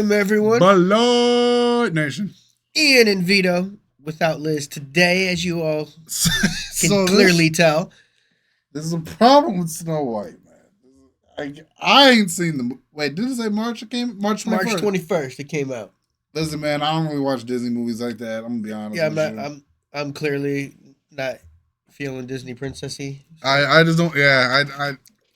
Welcome, everyone. Blite Nation. Ian and Vito without Liz today, as you all can clearly tell. This is a problem with Snow White, man. I ain't seen the wait. Did it say March? It came March 21st. March 21st. It came out. Listen, man, I don't really watch Disney movies like that. I'm gonna be honest. Yeah, I'm clearly not feeling Disney princessy. So. I just don't. Yeah,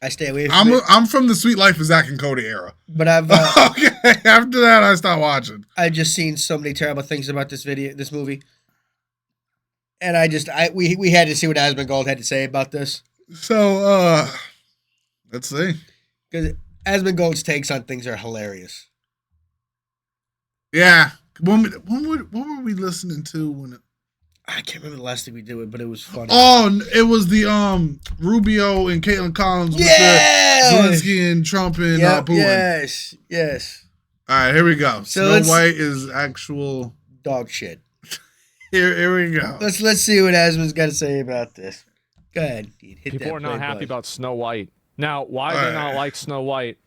I stay away from it. I'm from the Sweet Life of Zack and Cody era. But I've okay. After that, I stopped watching. I've just seen so many terrible things about this movie, and we had to see what Asmongold had to say about this. So let's see, because Asmongold's takes on things are hilarious. Yeah, what were we listening to when it? I can't remember the last thing we did, but it was funny. Oh, it was the Rubio and Caitlin Collins with Zelensky and Trump and Putin. Yes. All right, here we go. So Snow White is actual dog shit. Here we go. Let's see what Asmon's got to say about this. Go ahead. People are not happy about Snow White. Now, why do they not like Snow White?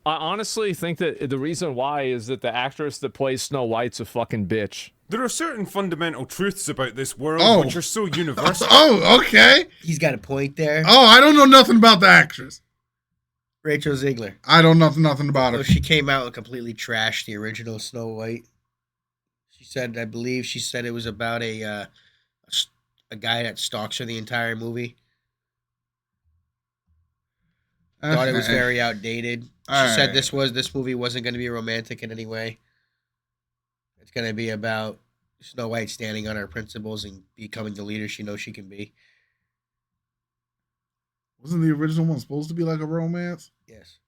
I honestly think that the reason why is that the actress that plays Snow White's a fucking bitch. There are certain fundamental truths about this world which are so universal. Okay. He's got a point there. Oh, I don't know nothing about the actress. Rachel Ziegler. I don't know nothing about her. She came out and completely trashed the original Snow White. I believe she said it was about a guy that stalks her the entire movie. Thought it was very outdated. She said this movie wasn't going to be romantic in any way. It's going to be about Snow White standing on her principles and becoming the leader she knows she can be. Wasn't the original one supposed to be like a romance? Yes.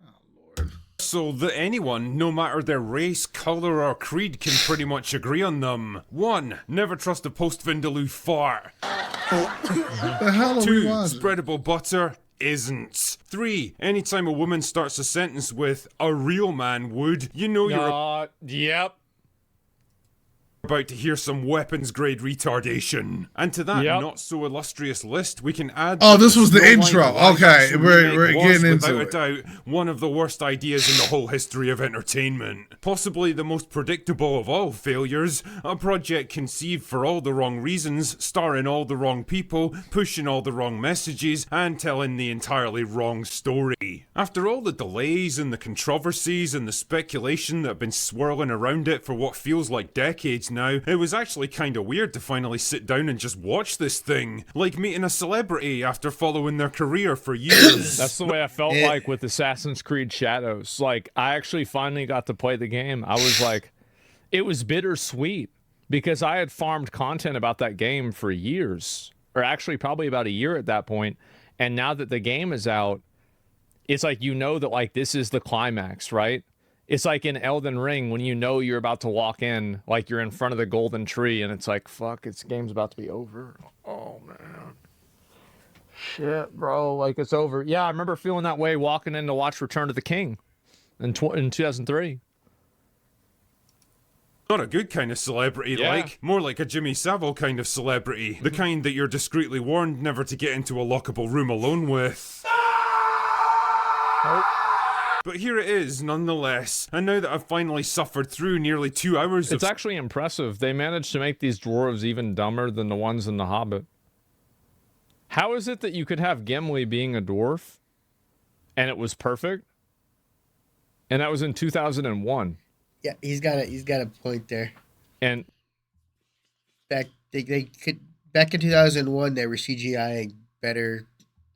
Oh, Lord. So that anyone, no matter their race, color, or creed, can pretty much agree on them. 1. Never trust a post-Vindaloo fart. The hell are 2. we watching? Spreadable butter isn't. 3. Anytime a woman starts a sentence with "a real man would," you know you're Yep. about to hear some weapons-grade retardation. And to that not-so-illustrious list, we can add... Oh, this was the intro. Okay, we're getting into it. Without a doubt, one of the worst ideas in the whole history of entertainment. Possibly the most predictable of all failures. A project conceived for all the wrong reasons, starring all the wrong people, pushing all the wrong messages, and telling the entirely wrong story. After all the delays and the controversies and the speculation that have been swirling around it for what feels like decades now, it was actually kinda weird to finally sit down and just watch this thing. Like meeting a celebrity after following their career for years. That's the way I felt like with Assassin's Creed Shadows. Like, I actually finally got to play the game. I was like, it was bittersweet because I had farmed content about that game for years, or actually probably about a year at that point. And now that the game is out, it's like, you know that like this is the climax, right? It's like in Elden Ring when you know you're about to walk in, like you're in front of the golden tree, and it's like, fuck, this game's about to be over. Oh, man. Shit, bro, like it's over. Yeah, I remember feeling that way walking in to watch Return of the King in 2003. Not a good kind of celebrity, more like a Jimmy Savile kind of celebrity. The kind that you're discreetly warned never to get into a lockable room alone with. But here it is, nonetheless. And now that I've finally suffered through nearly 2 hours It's actually impressive. They managed to make these dwarves even dumber than the ones in The Hobbit. How is it that you could have Gimli being a dwarf and it was perfect? And that was in 2001. Yeah, he's got a point there. And back in 2001 they were CGIing better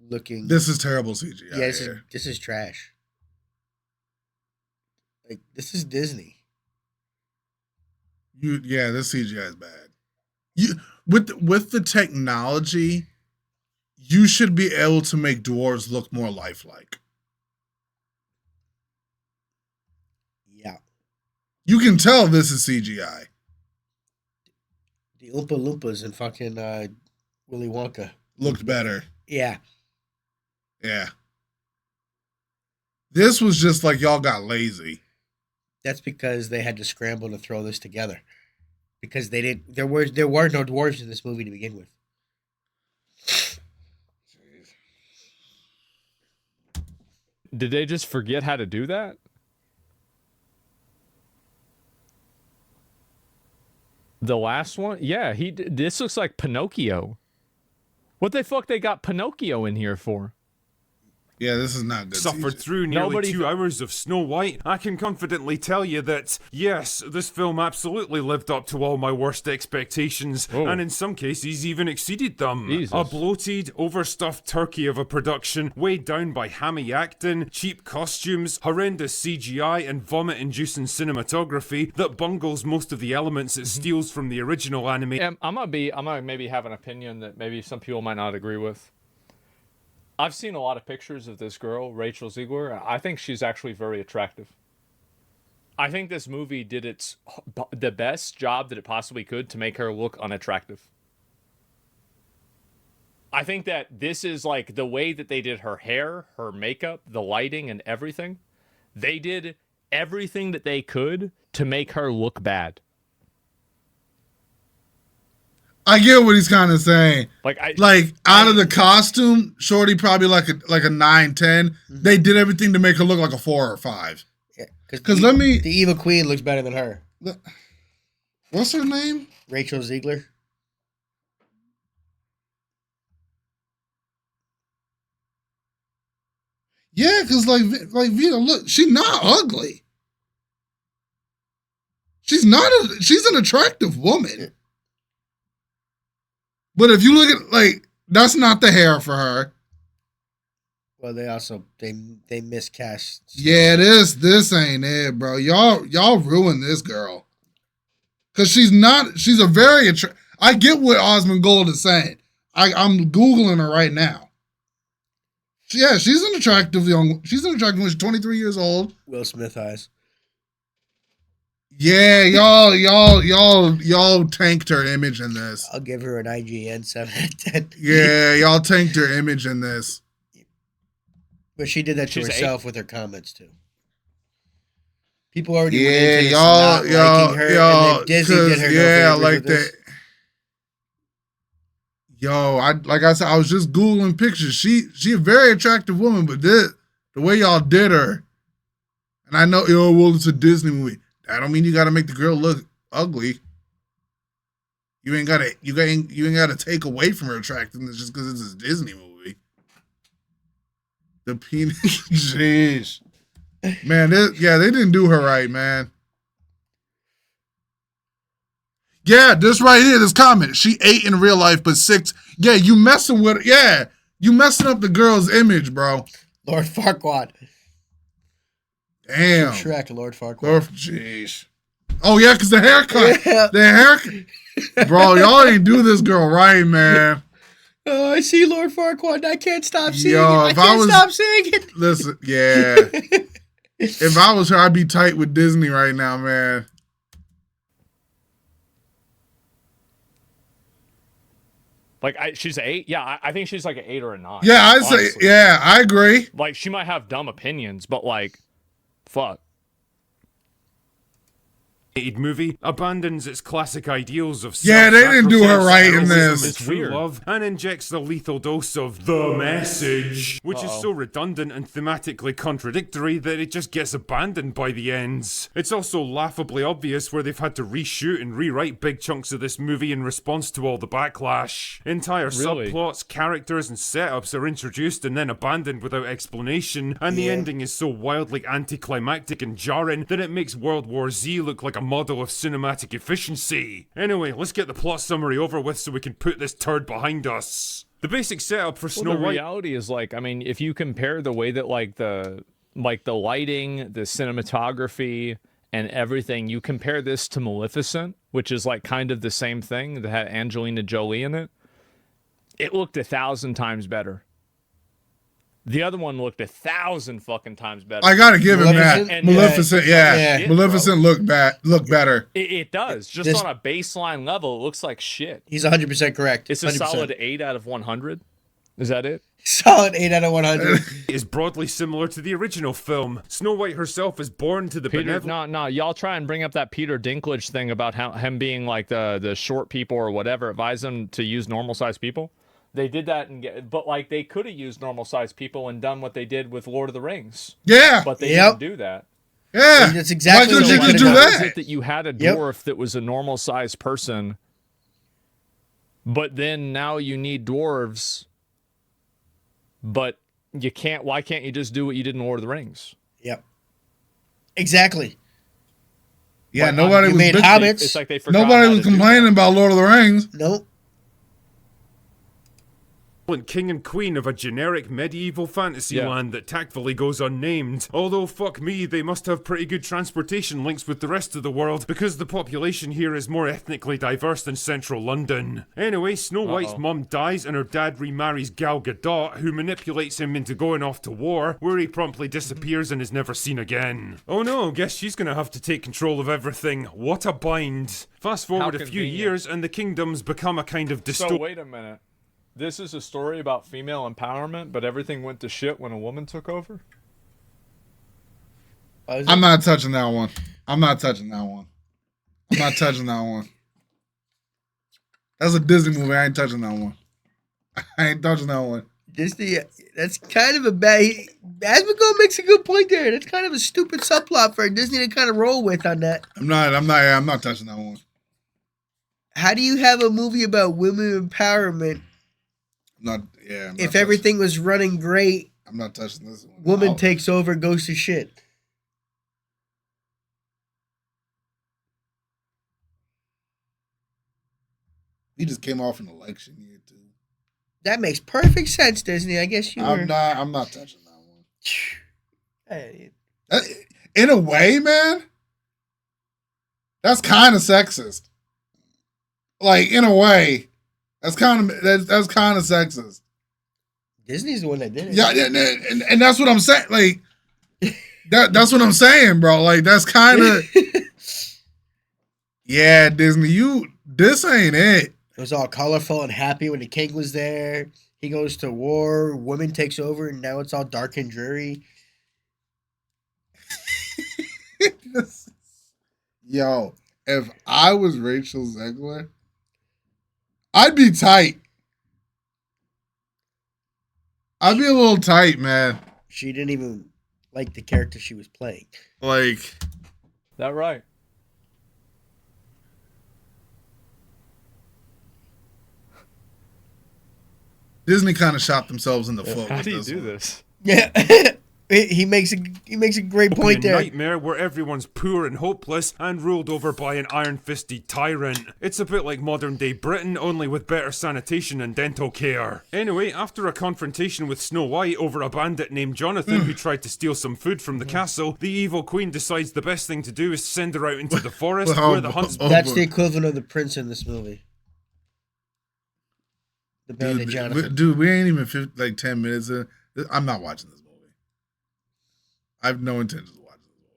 looking. This is terrible CGI. Yeah, this is trash. Like, this is Disney. This CGI is bad. With the technology, you should be able to make dwarves look more lifelike. Yeah. You can tell this is CGI. The Oompa Loompas and fucking Willy Wonka looked better. Yeah. Yeah. This was just like y'all got lazy. That's because they had to scramble to throw this together. Because they didn't. There were no dwarves in this movie to begin with. Did they just forget how to do that? The last one? Yeah, this looks like Pinocchio. What the fuck they got Pinocchio in here for? Yeah, this is not good. Suffered CJ. through nearly 2 hours of Snow White, I can confidently tell you that, yes, this film absolutely lived up to all my worst expectations, and in some cases even exceeded them. Jesus. A bloated, overstuffed turkey of a production, weighed down by hammy acting, cheap costumes, horrendous CGI, and vomit-inducing cinematography that bungles most of the elements it steals from the original anime. Yeah, I'm gonna maybe have an opinion that maybe some people might not agree with. I've seen a lot of pictures of this girl, Rachel Ziegler. I think she's actually very attractive. I think this movie did the best job that it possibly could to make her look unattractive. I think that this is like the way that they did her hair, her makeup, the lighting, and everything. They did everything that they could to make her look bad. I get what he's kind of saying. Like out of the costume, Shorty probably like a 9-10. Mm-hmm. They did everything to make her look like a 4 or 5. Yeah, because the Eva Queen looks better than her. What's her name? Rachel Ziegler. Yeah, because like Vito, look, she's not ugly. She's an attractive woman. But if you look at that's not the hair for her. Well, they also they miscast. Yeah, this ain't it, bro. Y'all ruined this girl. Cause she's a very I get what Asmongold is saying. I'm Googling her right now. Yeah, she's an attractive she's 23 years old. Will Smith eyes. Yeah, y'all tanked her image in this. I'll give her an IGN 7/10. Yeah, y'all tanked her image in this. But she did that to herself 8. with her comments too. People already went into this not liking her, and then Disney did her no favors with this. Like I said, I was just Googling pictures. She a very attractive woman, but the way y'all did her, and I know, well, it's a Disney movie. I don't mean you got to make the girl look ugly. You ain't got to take away from her attractiveness just because it's a Disney movie. The penis, jeez, man. They didn't do her right, man. Yeah, this right here, this comment. She 8 in real life, but 6. Yeah, you messing with. Yeah, you messing up the girl's image, bro. Lord Farquaad. Damn. Shrek, Lord Farquaad. Jeez. Oh, yeah, because the haircut. Yeah. The haircut. Bro, y'all ain't do this girl right, man. Oh, I see Lord Farquaad. I can't stop seeing it. I can't stop seeing it. Listen, yeah. If I was her, I'd be tight with Disney right now, man. Like, she's 8? Yeah, I think she's like an 8 or a 9. Yeah, I'd say, yeah, I agree. Like, she might have dumb opinions, but like, fuck. Movie abandons its classic ideals of they didn't do her right in this. It's weird. Love and injects the lethal dose of the message, which is so redundant and thematically contradictory that it just gets abandoned by the ends. It's also laughably obvious where they've had to reshoot and rewrite big chunks of this movie in response to all the backlash. Entire subplots, characters, and setups are introduced and then abandoned without explanation, and the ending is so wildly anticlimactic and jarring that it makes World War Z look like a model of cinematic efficiency. Anyway, let's get the plot summary over with so we can put this turd behind us. The basic setup for Snow White. The reality is, like, I mean, if you compare the way that the lighting, the cinematography, and everything, you compare this to Maleficent, which is like kind of the same thing that had Angelina Jolie in it. It looked 1,000 times better. The other one looked 1,000 fucking times better. I gotta give him that. Maleficent, Maleficent looked better. It does. Just on a baseline level, it looks like shit. He's 100% correct. It's a solid 8 out of 100. Is that it? Solid 8 out of 100. Is broadly similar to the original film. Snow White herself is born to the benevolent. No, y'all try and bring up that Peter Dinklage thing about him being like the short people or whatever, advise them to use normal sized people. They did that, but like they could have used normal sized people and done what they did with Lord of the Rings. Yeah, but they didn't do that. Yeah, that's exactly why what couldn't they you just could've do done. Was that? it that you had a Yep. dwarf that was a normal sized person, but then now you need dwarves, but you can't. Why can't you just do what you did in Lord of the Rings? Yep. Exactly. Yeah, Like, nobody You was made bitching. hobbits. It's like they forgot Nobody how was to do that. complaining about Lord of the Rings. Nope. King and queen of a generic medieval fantasy Yeah. land that tactfully goes unnamed. Although, fuck me, they must have pretty good transportation links with the rest of the world because the population here is more ethnically diverse than central London. Anyway, Snow White's mum dies and her dad remarries Gal Gadot, who manipulates him into going off to war, where he promptly disappears and is never seen again. Oh no, guess she's gonna have to take control of everything. What a bind. Fast forward a few convenient. years and the kingdom's become a kind of So dystopian. wait a minute. This is a story about female empowerment, but everything went to shit when a woman took over? I'm not touching that one. I'm not touching that one. I'm not touching that one. That's a Disney movie. I ain't touching that one. I ain't touching that one. Disney, that's kind of a bad. Asmongold makes a good point there. That's kind of a stupid subplot for Disney to kind of roll with on that. I'm not touching that one. How do you have a movie about women empowerment I'm if everything was running great? I'm not touching this one. Woman takes over, goes to shit. He just came off an election year too. That makes perfect sense, Disney. I guess you were. I'm not touching that one. Hey, In a way, man, that's kind of sexist. Like, in a way, that's kind of sexist. Disney's the one that did it. Yeah, and that's what I'm saying. Like, that's what I'm saying, bro. Like, that's kind of yeah, Disney. This ain't it. It was all colorful and happy when the king was there. He goes to war, woman takes over, and now it's all dark and dreary. Yo, if I was Rachel Zegler, I'd be tight. I'd be a little tight, man. She didn't even like the character she was playing. Like, That right? Disney kind of shot themselves in the foot. How with do you this do one. this? Yeah. he makes a great point there. Nightmare where everyone's poor and hopeless and ruled over by an iron-fisted tyrant. It's a bit like modern-day Britain, only with better sanitation and dental care. Anyway, after a confrontation with Snow White over a bandit named Jonathan who tried to steal some food from the castle, the evil queen decides the best thing to do is send her out into the forest where the huntsman... That's the equivalent of the prince in this movie. The bandit Jonathan. Dude, we ain't even 10 minutes in. I'm not watching this movie. I have no intention of watching this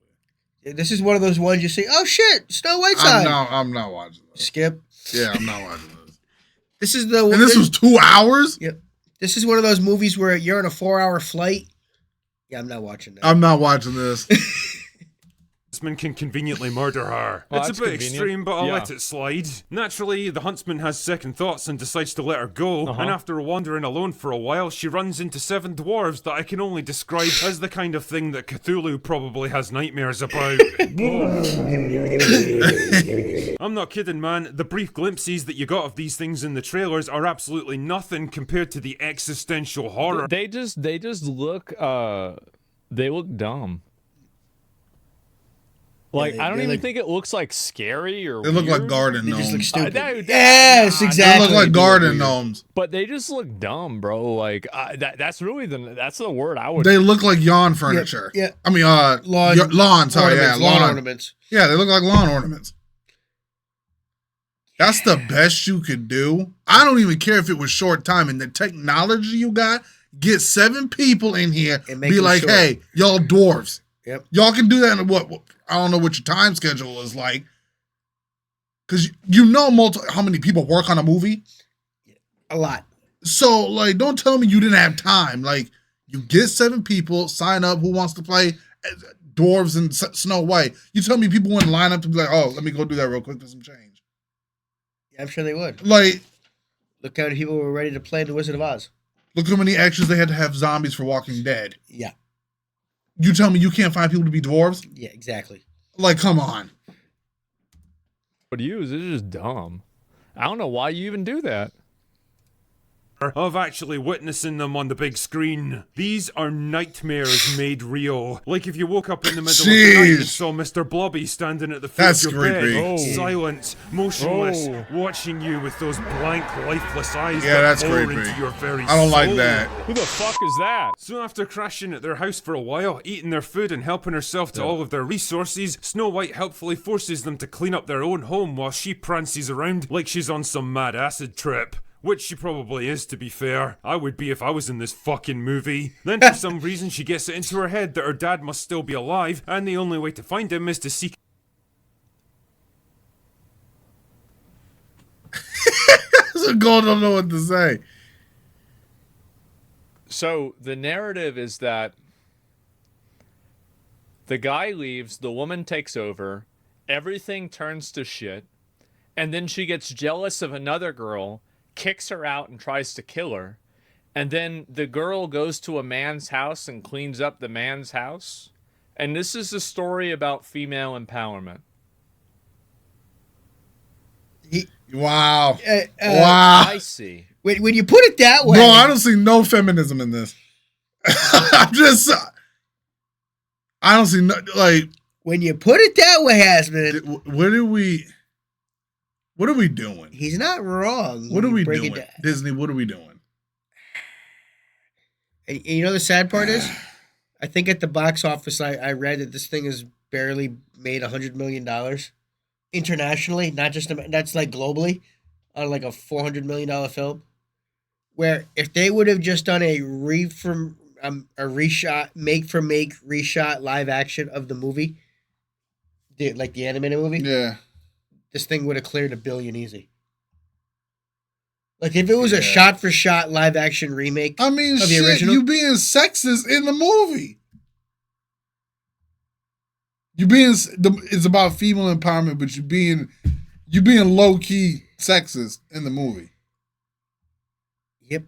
movie. This is one of those ones you see, oh shit, Snow White's on. I'm not watching this. Skip. Yeah, I'm not watching this. This is the And this was 2 hours? Yep. This is one of those movies where you're on a 4-hour flight. Yeah, I'm not watching that. I'm not watching this. huntsman can conveniently murder her. Well, it's a that's bit convenient. extreme, but I'll Yeah. let it slide. Naturally, the huntsman has second thoughts and decides to let her go, and after wandering alone for a while, she runs into 7 dwarves that I can only describe as the kind of thing that Cthulhu probably has nightmares about. I'm not kidding, man. The brief glimpses that you got of these things in the trailers are absolutely nothing compared to the existential horror. They just look they look dumb. Like, they- I don't they even look- think it looks like scary or They look like weird. garden They just look gnomes. stupid. That- Yes, nah, exactly. They look like They garden weird. gnomes. But they just look dumb, bro. Like that's really that's the word I would. They look like yawn furniture. yeah. I mean, Lawn- lawn. Sorry, yeah, Ornaments, lawn. ornaments. Yeah, they look like lawn ornaments. That's the best you could do. I don't even care if it was short time and the technology you got. Get 7 people in here. And make Be them like, short. hey, y'all dwarves. Yep. Y'all can do that in what? I don't know what your time schedule is like. Because you know how many people work on a movie. A lot. So, like, don't tell me you didn't have time. Like, you get 7 people, sign up, who wants to play dwarves and Snow White. You tell me people wouldn't line up to be like, oh, let me go do that real quick for some change. Yeah, I'm sure they would. Like, Look how many people were ready to play The Wizard of Oz. look how many extras they had to have zombies for Walking Dead. Yeah. You tell me you can't find people to be dwarves? Yeah, exactly. Like, come on. What you is just dumb. I don't know why you even do that. Of actually witnessing them on the big screen. These are nightmares made real. Like if you woke up in the middle of the night and saw Mr. Blobby standing at the foot of your bed, silent, motionless, watching you with those blank, lifeless eyes that bore into your very soul. I don't like that. Who the fuck is that? So after crashing at their house for a while, eating their food and helping herself to all of their resources, Snow White helpfully forces them to clean up their own home while she prances around like she's on some mad acid trip. Which she probably is, to be fair. I would be if I was in this fucking movie. Then for some reason she gets it into her head that her dad must still be alive, and the only way to find him is to seek... So Gold don't know what to say. So the narrative is that the guy leaves, the woman takes over, everything turns to shit, and then she gets jealous of another girl, kicks her out and tries to kill her, and then the girl goes to a man's house and cleans up the man's house. And this is a story about female empowerment. Wow. Wow. I see. When you put it that way... Bro, I don't see no feminism in this. I'm just... I don't see no... Like... When you put it that way, Asmon... What are we doing? He's not wrong. What are we doing? Disney, what are we doing? And you know the sad part is? I think at the box office, I read that this thing has barely made $100 million internationally, not just... That's like globally, on like a $400 million film. Where if they would have just done a reshot, reshot live action of the movie, like the animated movie... Yeah. This thing would have cleared $1 billion easy. Like if it was a shot-for-shot live-action remake. I mean, of the original, you being sexist in the movie. It's about female empowerment, but you being low-key sexist in the movie. Yep,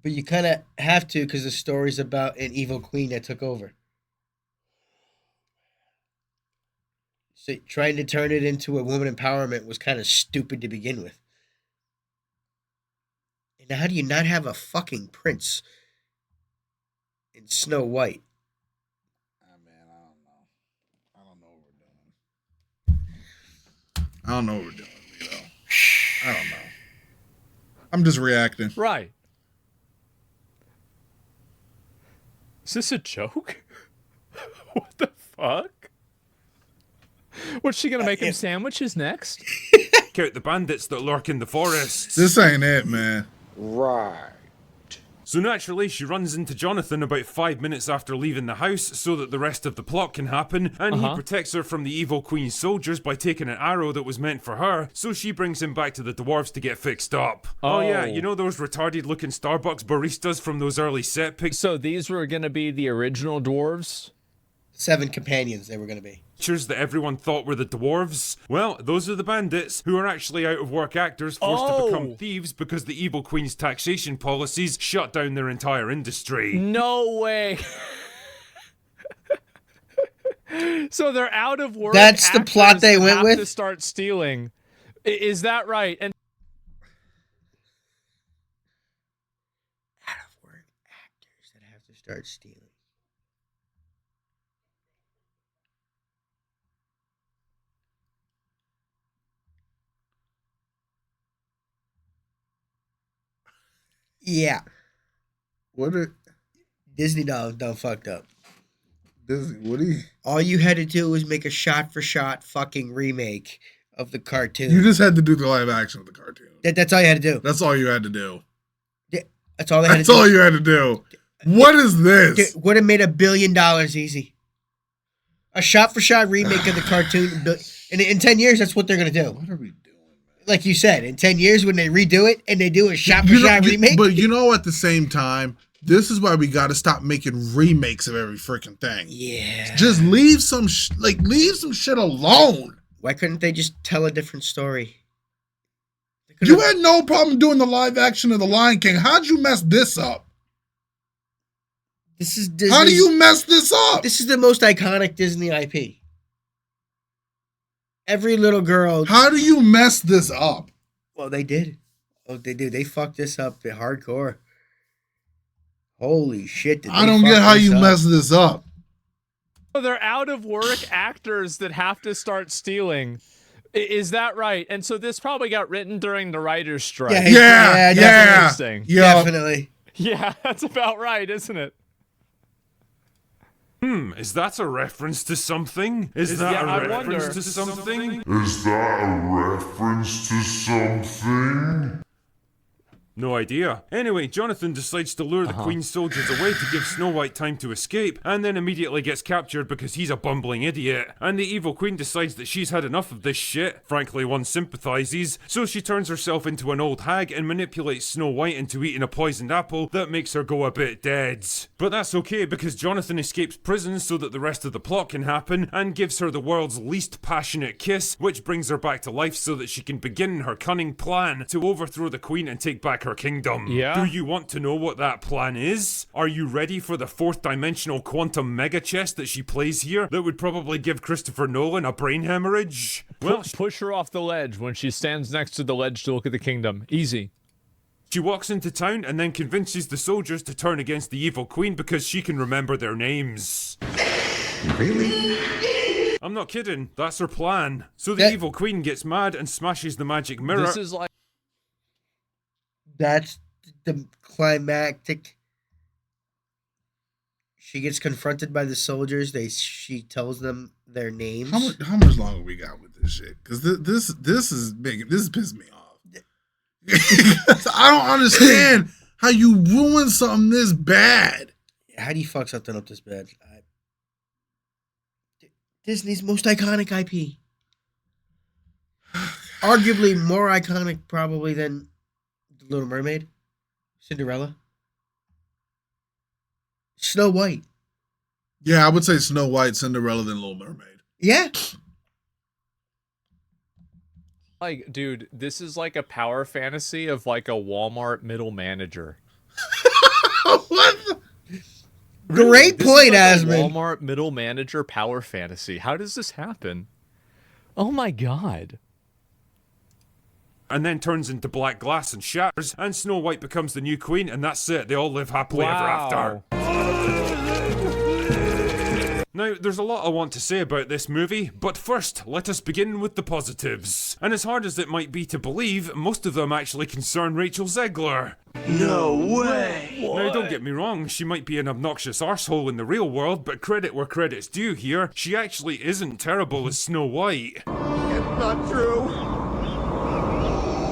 but you kind of have to because the story's about an evil queen that took over. So trying to turn it into a woman empowerment was kind of stupid to begin with. And how do you not have a fucking prince in Snow White? Oh, man, I don't know. I don't know what we're doing, Vito. I don't know. I'm just reacting. Right. Is this a joke? What the fuck? What's she gonna make him sandwiches next? Out the bandits that lurk in the forests. This ain't it, man. Right. So naturally, she runs into Jonathan about 5 minutes after leaving the house so that the rest of the plot can happen, and he protects her from the evil queen's soldiers by taking an arrow that was meant for her, so she brings him back to the dwarves to get fixed up. Oh yeah, you know those retarded-looking Starbucks baristas from those early set pics? So these were gonna be the original dwarves? 7 companions they were going to be. That everyone thought were the dwarves. Well, those are the bandits who are actually out of work actors forced to become thieves because the evil queen's taxation policies shut down their entire industry. No way. So they're out of work. That's the plot they went with? To start stealing. Is that right? And Out of work actors that have to start stealing. Yeah. Disney done fucked up. Disney, all you had to do was make a shot-for-shot fucking remake of the cartoon. You just had to do the live action of the cartoon. That's all you had to do. That's all you had to do. That's all they had That's to do. all you had to do. What is this? Would have made $1 billion easy. A shot-for-shot remake of the cartoon. In 10 years, that's what they're going to do. What are we doing, man? Like you said, in 10 years when they redo it and they do a shot-for-shot remake. But you know, at the same time, this is why we got to stop making remakes of every freaking thing. Yeah. Just leave some shit alone. Why couldn't they just tell a different story? You had no problem doing the live action of The Lion King. How'd you mess this up? This is Disney. How do you mess this up? This is the most iconic Disney IP. Every little girl. How do you mess this up? Well, they did. Oh, they did. They fucked this up hardcore. Holy shit! I don't get how you mess this up. They're out of work actors that have to start stealing. Is that right? And so this probably got written during the writer's strike. Yeah. Definitely. Yeah, that's about right, isn't it? Is that a reference to something? Is that a reference to something? Is that a reference to something? No idea. Anyway, Jonathan decides to lure the Queen's soldiers away to give Snow White time to escape, and then immediately gets captured because he's a bumbling idiot. And the evil Queen decides that she's had enough of this shit. Frankly, one sympathizes. So she turns herself into an old hag and manipulates Snow White into eating a poisoned apple that makes her go a bit dead. But that's okay because Jonathan escapes prison so that the rest of the plot can happen and gives her the world's least passionate kiss, which brings her back to life so that she can begin her cunning plan to overthrow the Queen and take back her kingdom. Yeah. Do you want to know what that plan is? Are you ready for the fourth dimensional quantum mega chess that she plays here that would probably give Christopher Nolan a brain hemorrhage? Well, Push her off the ledge when she stands next to the ledge to look at the kingdom. Easy. she walks into town and then convinces the soldiers to turn against the evil Queen because she can remember their names. Really? I'm not kidding. That's her plan. So the evil Queen gets mad and smashes the magic mirror. This is like That's the climactic. She gets confronted by the soldiers. She tells them their names. How much longer we got with this shit? Because this is big. This is pissing me off. I don't understand how you ruin something this bad. How do you fuck something up this bad? Disney's most iconic IP. Arguably more iconic, probably, than The Little Mermaid, Cinderella, Snow White. Yeah, I would say Snow White, Cinderella, than Little Mermaid. Yeah. Like, dude, this is like a power fantasy of like a Walmart middle manager. What? Great This point, is like a Asmon. Walmart middle manager power fantasy. How does this happen? Oh my god. And then turns into black glass and shatters, and Snow White becomes the new queen, and that's it. They all live happily ever after. Now, there's a lot I want to say about this movie, but first, let us begin with the positives. And as hard as it might be to believe, most of them actually concern Rachel Zegler. No way! Now, don't get me wrong, she might be an obnoxious arsehole in the real world, but credit where credit's due here, she actually isn't terrible as Snow White. It's not true!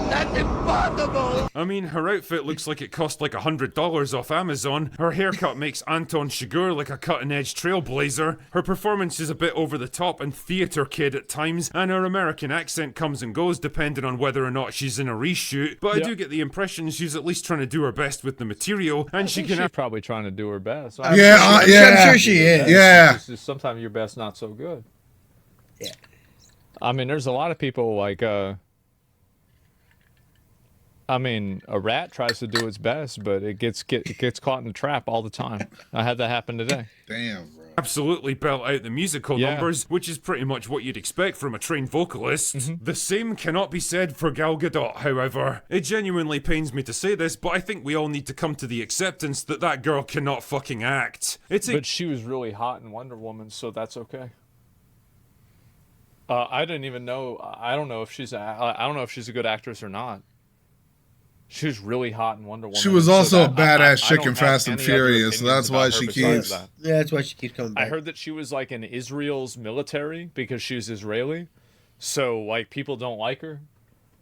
That's impossible! I mean, her outfit looks like it cost like $100 off Amazon, her haircut makes Anton Chigurh like a cutting-edge trailblazer, her performance is a bit over the top and theatre kid at times, and her American accent comes and goes depending on whether or not she's in a reshoot, but I do get the impression she's at least trying to do her best with the material, and she can... She's probably trying to do her best. I'm sure she is. Yeah. It's just sometimes your best not so good. Yeah. I mean, there's a lot of people like, I mean, a rat tries to do its best, but it gets caught in the trap all the time. I had that happen today. Damn, bro. absolutely belt out the musical numbers, which is pretty much what you'd expect from a trained vocalist. The same cannot be said for Gal Gadot, however. It genuinely pains me to say this, but I think we all need to come to the acceptance that that girl cannot fucking act. But she was really hot in Wonder Woman, so that's okay. I didn't even know. I don't know if she's a good actress or not. She was really hot in Wonder Woman. She was also a badass chick in Fast and Furious, so that's why she keeps. Yeah, that's why she keeps coming back. I heard that she was like in Israel's military because she was Israeli, so like people don't like her.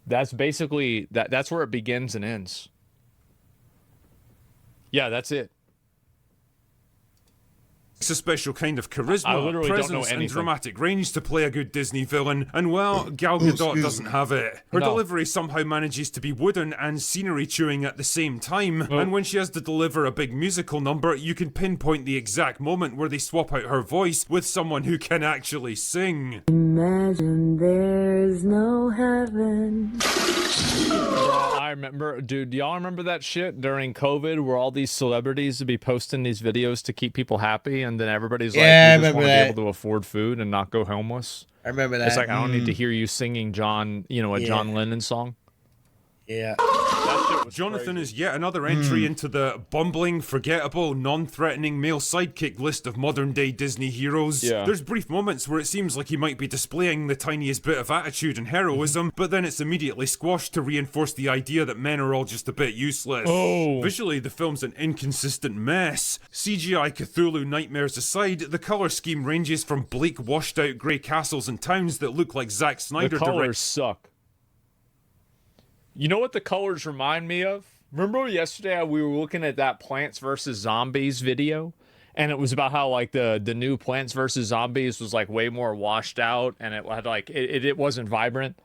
That's basically that's where it begins and ends. Yeah, that's it. It's a special kind of charisma, I literally don't know presence, and anything. dramatic range to play a good Disney villain, and well, Gal Gadot doesn't have it. Her delivery somehow manages to be wooden and scenery chewing at the same time, and when she has to deliver a big musical number, you can pinpoint the exact moment where they swap out her voice with someone who can actually sing. Imagine there's no heaven. remember, dude. Do y'all remember that shit during COVID, where all these celebrities would be posting these videos to keep people happy, and then everybody's like, "We just want to be able to afford food and not go homeless." I remember that. It's like I don't need to hear you singing John Lennon song. Yeah. Jonathan is yet another entry into the bumbling, forgettable, non-threatening male sidekick list of modern-day Disney heroes. Yeah. There's brief moments where it seems like he might be displaying the tiniest bit of attitude and heroism, but then it's immediately squashed to reinforce the idea that men are all just a bit useless. Oh. Visually, the film's an inconsistent mess. CGI Cthulhu nightmares aside, the colour scheme ranges from bleak, washed-out grey castles and towns that look like Zack Snyder The colors suck. You know what the colors remind me of? Remember yesterday we were looking at that Plants vs. Zombies video? And it was about how like the new Plants vs. Zombies was like way more washed out, and it had like it wasn't vibrant.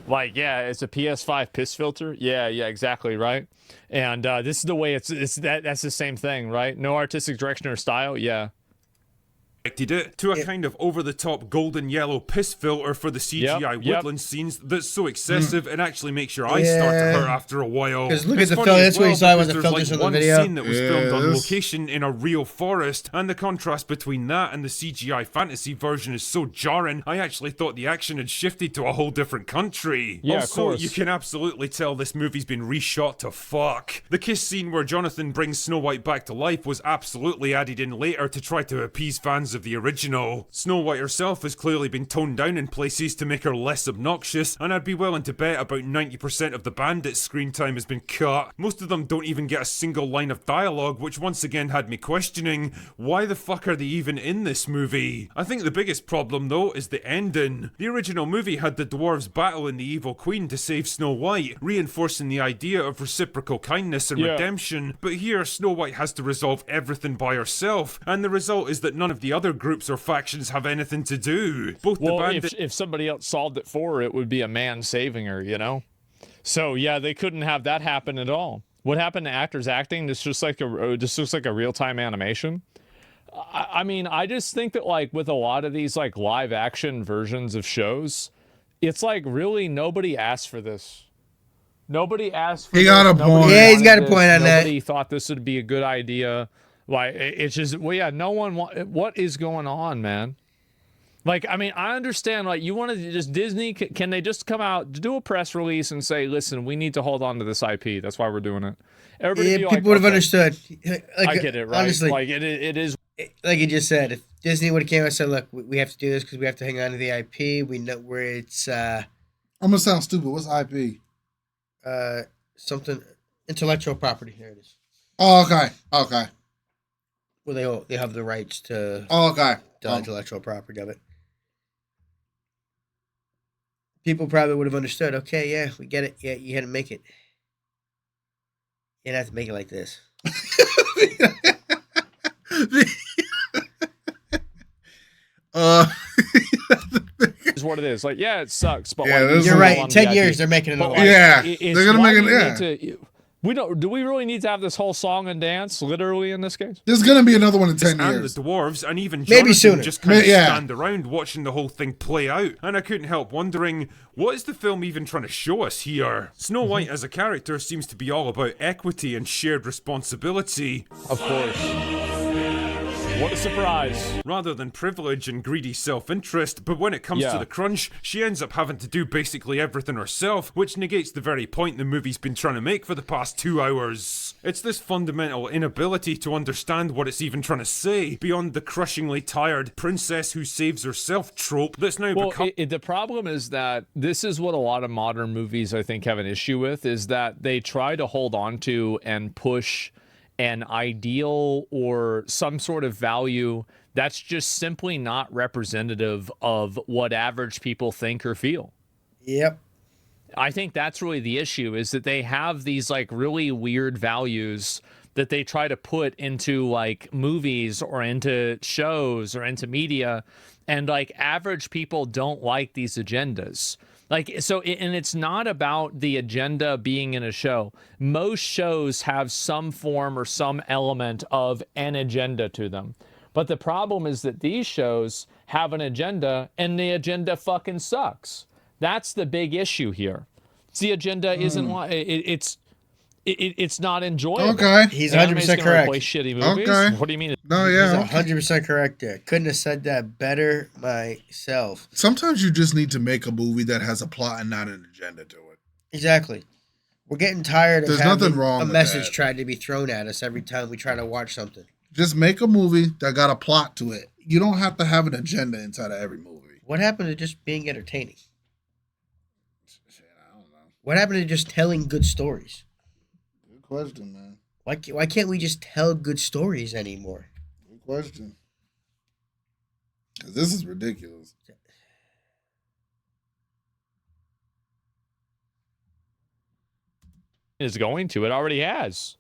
Like, yeah, it's a PS5 piss filter. Yeah, exactly, right. And this is the way that's the same thing, right? No artistic direction or style. Yeah. It to a kind of over-the-top golden yellow piss filter for the CGI woodland scenes that's so excessive it actually makes your eyes start to hurt after a while. Because look at the film, that's what you saw when the filters in the video. One scene that was filmed on location in a real forest, and the contrast between that and the CGI fantasy version is so jarring, I actually thought the action had shifted to a whole different country. Yeah, also, of course. you can absolutely tell this movie's been reshot to fuck. The kiss scene where Jonathan brings Snow White back to life was absolutely added in later to try to appease fans of the original. Snow White herself has clearly been toned down in places to make her less obnoxious, and I'd be willing to bet about 90% of the bandits' screen time has been cut. Most of them don't even get a single line of dialogue, which once again had me questioning, why the fuck are they even in this movie? I think the biggest problem though is the ending. The original movie had the dwarves battling the evil queen to save Snow White, reinforcing the idea of reciprocal kindness and redemption, but here Snow White has to resolve everything by herself, and the result is that none of the other groups or factions have anything to do. Both the bandits... if somebody else solved it for her, it would be a man saving her, you know? So yeah, they couldn't have that happen at all. What happened to actors acting? This looks like a real-time animation. I mean, I just think that like with a lot of these like live action versions of shows, it's like really nobody asked for this. Nobody asked for this. He got a point. Yeah, he's got a point on that. Nobody thought this would be a good idea. Like, it's just, well, yeah, no one what is going on, man? Like, I mean, I understand, like, you want to just, Disney, can they just come out, do a press release and say, listen, we need to hold on to this IP. That's why we're doing it. Everybody People would have understood. Like, I get it, right? Honestly, like, it is. Like you just said, if Disney would have came out and said, look, we have to do this because we have to hang on to the IP. We know where it's... I'm going to sound stupid. What's IP? Something, intellectual property. There it is. Oh, okay. Well, they have the rights to intellectual property of it. People probably would have understood. Okay, yeah, we get it. Yeah, you had to make it. You didn't have to make it like this. Is what it is. Like, yeah, it sucks, but yeah, like, you're right. In 10 years, they're making another one. Yeah, they're gonna make it. Yeah. Do we really need to have this whole song and dance literally in this case? There's gonna be another one in 10 years. And the dwarves, and even maybe Jonathan sooner. just kind of stand around watching the whole thing play out. And I couldn't help wondering, what is the film even trying to show us here? Snow White as a character seems to be all about equity and shared responsibility. Of course. What a surprise. Rather than privilege and greedy self-interest, but when it comes to the crunch, she ends up having to do basically everything herself, which negates the very point the movie's been trying to make for the past 2 hours. It's this fundamental inability to understand what it's even trying to say, beyond the crushingly tired princess who saves herself trope that's now become... The problem is that this is what a lot of modern movies, I think, have an issue with, is that they try to hold on to and push an ideal or some sort of value that's just simply not representative of what average people think or feel. Yep. I think that's really the issue, is that they have these like really weird values that they try to put into like movies or into shows or into media, and like average people don't like these agendas. Like, so, and it's not about the agenda being in a show. Most shows have some form or some element of an agenda to them. But the problem is that these shows have an agenda, and the agenda fucking sucks. That's the big issue here. The agenda isn't it's not enjoyable. Okay. He's Anime's 100% gonna correct. replace shitty movies. Okay. What do you mean? No, He's yeah. Okay. 100% correct there. Couldn't have said that better myself. Sometimes you just need to make a movie that has a plot and not an agenda to it. Exactly. We're getting tired of There's having nothing wrong a with message that. tried to be thrown at us every time we try to watch something. Just make a movie that got a plot to it. You don't have to have an agenda inside of every movie. What happened to just being entertaining? Shit, I don't know. What happened to just telling good stories? Good question, man. Why can't we just tell good stories anymore? Good question. Because this is ridiculous. Is going to. It already has.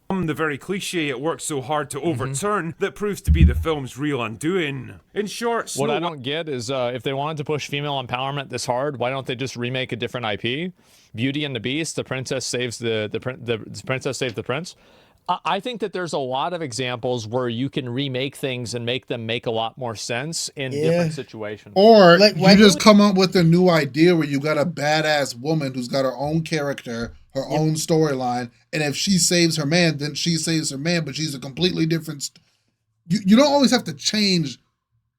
The very cliche it works so hard to overturn that proves to be the film's real undoing. In short, What I don't get is if they wanted to push female empowerment this hard, why don't they just remake a different IP? Beauty and the Beast, the princess saves the princess saved the prince. I think that there's a lot of examples where you can remake things and make them make a lot more sense in different situations. Or Like, you why just don't- come up with a new idea where you got a badass woman who's got her own character, her own storyline, and if she saves her man, then she saves her man, but she's a completely different... You don't always have to change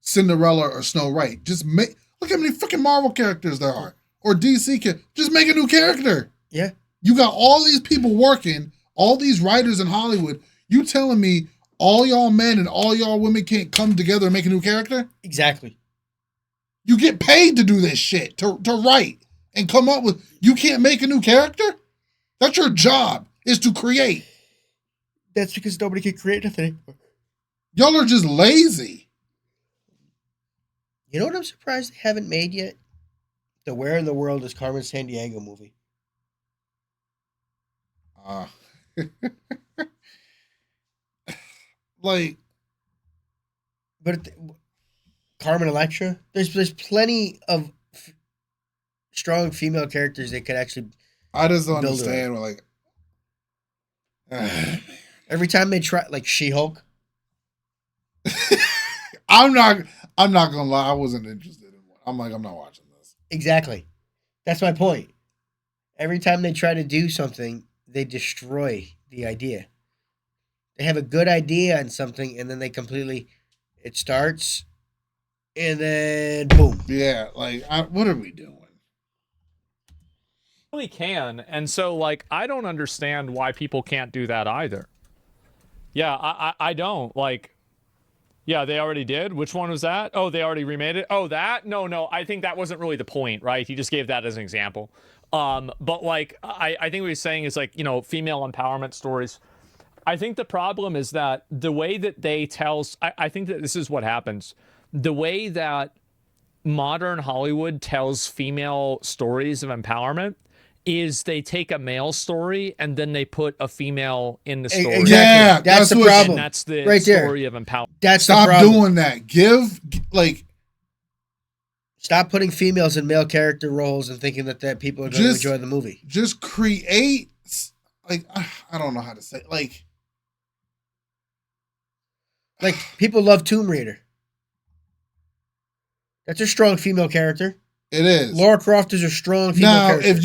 Cinderella or Snow White. Just make... Look how many freaking Marvel characters there are. Or DC characters. Just make a new character. Yeah. You got all these people working, all these writers in Hollywood. You telling me all y'all men and all y'all women can't come together and make a new character? Exactly. You get paid to do this shit, to write and come up with... You can't make a new character? That's your job, is to create. That's because nobody can create anything. Y'all are just lazy. You know what I'm surprised they haven't made yet? The Where in the World is Carmen Sandiego movie. Like... But Carmen Electra, there's plenty of strong female characters that could actually... I just don't Build it. understand. Like... Every time they try, like She-Hulk. I'm not gonna lie, I wasn't interested in one. I'm like, I'm not watching this. Exactly. That's my point. Every time they try to do something, they destroy the idea. They have a good idea on something, and then they completely... It starts, and then boom. Yeah, like, what are we doing? Really can, and so like I don't understand why people can't do that either. Yeah, I don't like. Yeah, they already did. Which one was that? Oh, they already remade it. Oh, that? No. I think that wasn't really the point, right? He just gave that as an example. But like I think what he's saying is like, you know, female empowerment stories. I think the problem is that the way that they tell, I think that this is what happens. The way that modern Hollywood tells female stories of empowerment is they take a male story and then they put a female in the story. Exactly. Yeah, that's the what- problem. And that's the Right there. story of empowerment. That's the Stop problem. doing that. Stop putting females in male character roles and thinking that people are going to enjoy the movie. Just create, like, I don't know how to say, like people love Tomb Raider. That's a strong female character. it is. Lara Croft is a strong female Now, character. if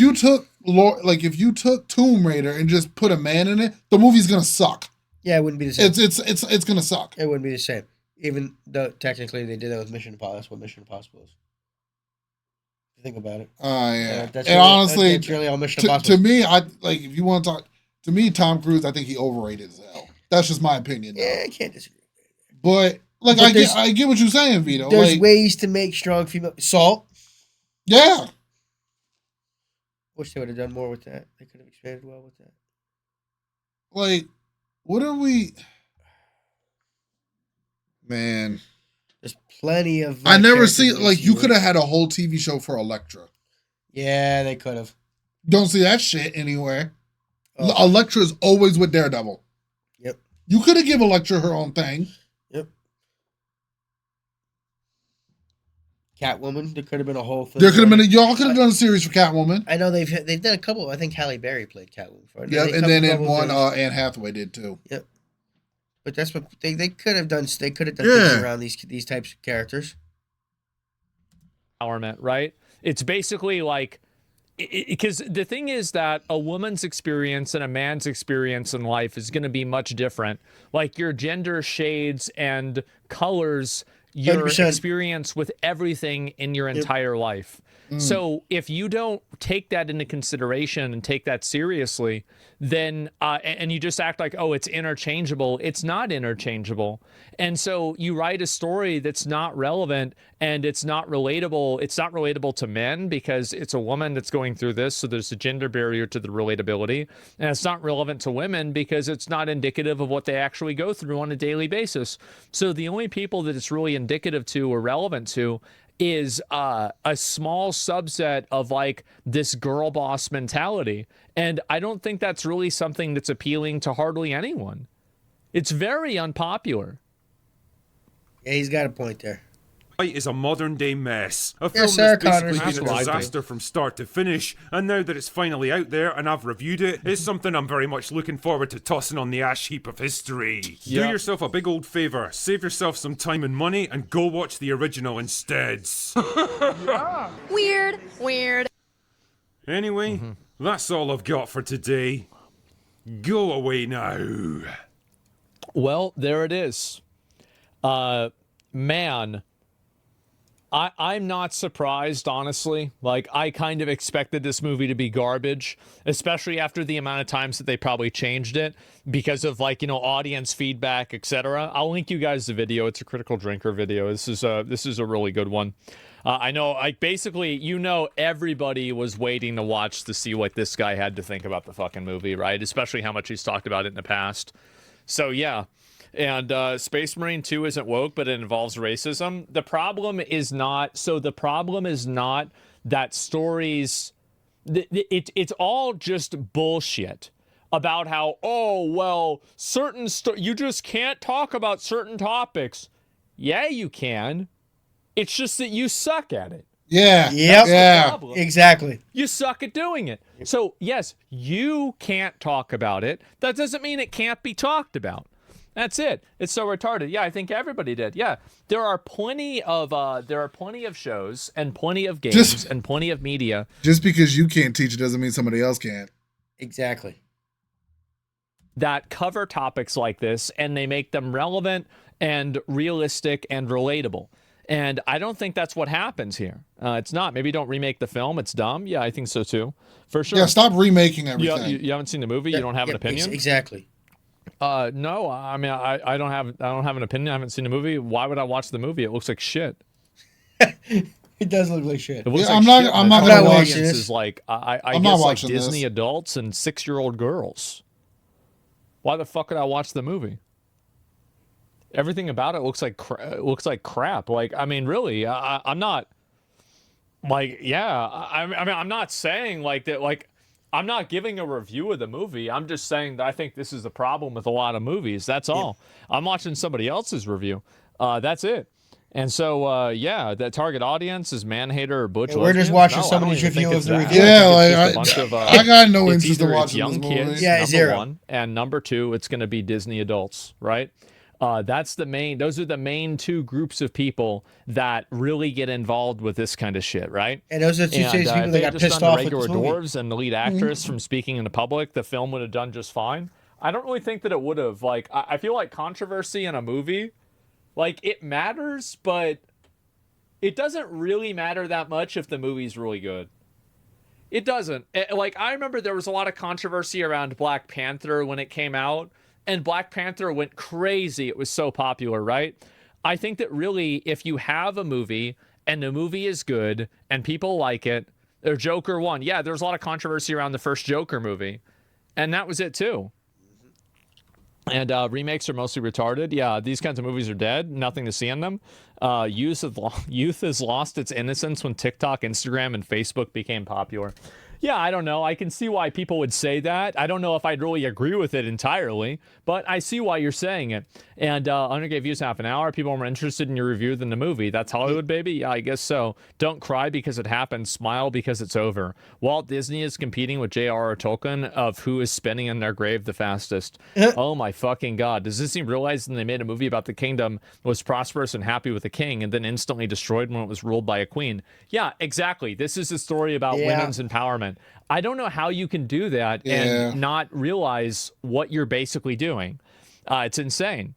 you took Tomb Raider and just put a man in it, the movie's gonna suck. Yeah, it wouldn't be the same. It's gonna suck. It wouldn't be the same. Even though technically they did that with Mission Impossible. That's what Mission Impossible is. Think about it. Yeah. That's And really, honestly, that's really all Mission Impossible. to me, if you want to talk to me, Tom Cruise, I think he overrated as hell. That's just my opinion. Though. Yeah, I can't disagree. But like, But I get what you're saying, Vito. There's Like, ways to make strong female. Salt. yeah. Wish they would have done more with that. They could have expanded well with that. Like, what are we? Man, There's plenty of. I never characters see in like you MCU. could have had a whole TV show for Elektra. Yeah, they could have. Don't see that shit anywhere. Oh. Elektra is always with Daredevil. Yep. You could have given Elektra her own thing. Yep. Catwoman. There could have been a whole thing. There could have been y'all could have done a series for Catwoman. I know they've done a couple. I think Halle Berry played Catwoman before. Yeah, They and then in couple one, things. Anne Hathaway did too. Yep. But that's what they could have done. They could have done Yeah. things around these types of characters. Empowerment, right? It's basically like because the thing is that a woman's experience and a man's experience in life is going to be much different. Like your gender shades and colors your 100%. experience with everything in your entire life. So if you don't take that into consideration and take that seriously, then and you just act like, oh, it's interchangeable. It's not interchangeable. And so you write a story that's not relevant and it's not relatable. It's not relatable to men because it's a woman that's going through this. So there's a gender barrier to the relatability. And it's not relevant to women because it's not indicative of what they actually go through on a daily basis. So the only people that it's really indicative to or relevant to is a small subset of like this girl boss mentality. And I don't think that's really something that's appealing to hardly anyone. It's very unpopular. Yeah, he's got a point there. Blite is a modern day mess. A film Yes, sir, that's basically Connors. been a That's what I think. disaster from start to finish, and now that it's finally out there and I've reviewed it, it's something I'm very much looking forward to tossing on the ash heap of history. Yeah. Do yourself a big old favour, save yourself some time and money, and go watch the original instead. Weird. Anyway, that's all I've got for today. Go away now. Well, there it is. Man, I'm not surprised, honestly. Like, I kind of expected this movie to be garbage, especially after the amount of times that they probably changed it because of, like, you know, audience feedback, etc. I'll link you guys the video. It's a Critical Drinker video. This is a really good one. I know, like, basically, you know, everybody was waiting to watch to see what this guy had to think about the fucking movie, right? Especially how much he's talked about it in the past. So, yeah. And Space Marine 2 isn't woke, but it involves racism. The problem is not that stories... It's all just bullshit about how, oh, well, you just can't talk about certain topics. Yeah, you can. It's just that you suck at it. Yeah. Yep. Yeah. Exactly. You suck at doing it. So, yes, you can't talk about it. That doesn't mean it can't be talked about. That's it. It's so retarded. Yeah, I think everybody did. Yeah, there are plenty of shows and plenty of games and plenty of media. Just because you can't teach it doesn't mean somebody else can't. Exactly. That cover topics like this and they make them relevant and realistic and relatable. And I don't think that's what happens here. It's not. Maybe don't remake the film. It's dumb. Yeah, I think so too. For sure. Yeah, stop remaking everything. You haven't seen the movie. You don't have an opinion. Exactly. No, I mean, I don't have an opinion. I haven't seen the movie. Why would I watch the movie? It looks like shit. It does look like shit. It looks Yeah, like shit. I'm not The gonna watch audience this. is like, I I'm guess not like watching Disney this. adults and 6-year-old girls. Why the fuck would I watch the movie? Everything about it looks like crap. Like, I mean, really, I'm not. Like, yeah, I mean, I'm not saying like that. Like, I'm not giving a review of the movie. I'm just saying that I think this is the problem with a lot of movies. That's all. I'm watching somebody else's review. That's it. And so, yeah, that target audience is man-hater or butch. Yeah, we're just lesbians. watching No, I somebody's don't even think review it's of the that. review. Yeah, I like, think it's just a bunch of, I got no it's interest in either it's watching young this movie. kids, Yeah, number zero. one, and number two, it's going to be Disney adults, right? Those are the main two groups of people that really get involved with this kind of shit, right? And those are the two And, stages people if that they got had just pissed done off the with regular this movie. dwarves and the lead actress from speaking in the public, the film would have done just fine. I don't really think that it would have. Like, I feel like controversy in a movie, like, it matters, but it doesn't really matter that much if the movie's really good. It doesn't. Like, I remember there was a lot of controversy around Black Panther when it came out, and Black Panther went crazy. It was so popular, right? I think that really, if you have a movie and the movie is good and people like it, or Joker 1, yeah, there's a lot of controversy around the first Joker movie, and that was it too. And remakes are mostly retarded. Yeah, these kinds of movies are dead. Nothing to see in them. Youth has lost its innocence when TikTok, Instagram, and Facebook became popular. Yeah, I don't know. I can see why people would say that. I don't know if I'd really agree with it entirely, but I see why you're saying it. And Under gave views half an hour. People are more interested in your review than the movie. That's Hollywood, baby? Yeah, I guess so. Don't cry because it happened. Smile because it's over. Walt Disney is competing with J.R.R. Tolkien of who is spinning in their grave the fastest. Oh my fucking God. Does Disney realize when they made a movie about the kingdom was prosperous and happy with a king and then instantly destroyed when it was ruled by a queen? Yeah, exactly. This is a story about women's empowerment. woman. I don't know how you can do that and not realize what you're basically doing. It's insane.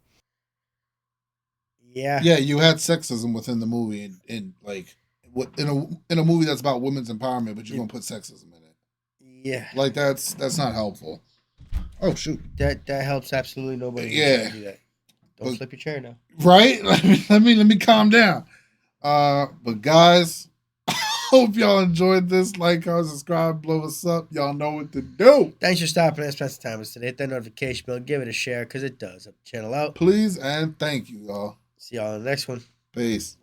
Yeah. Yeah, you had sexism within the movie, in a movie that's about women's empowerment, but you're gonna put sexism in it. Yeah. Like that's not helpful. Oh shoot. That helps absolutely nobody. Yeah. Do that. Don't flip your chair now. Right? Let me calm down. But guys, hope y'all enjoyed this. Like, comment, subscribe, blow us up. Y'all know what to do. Thanks for stopping and spending some time with us today. Hit that notification bell. Give it a share because it does. Help the channel out. Please and thank you, y'all. See y'all in the next one. Peace.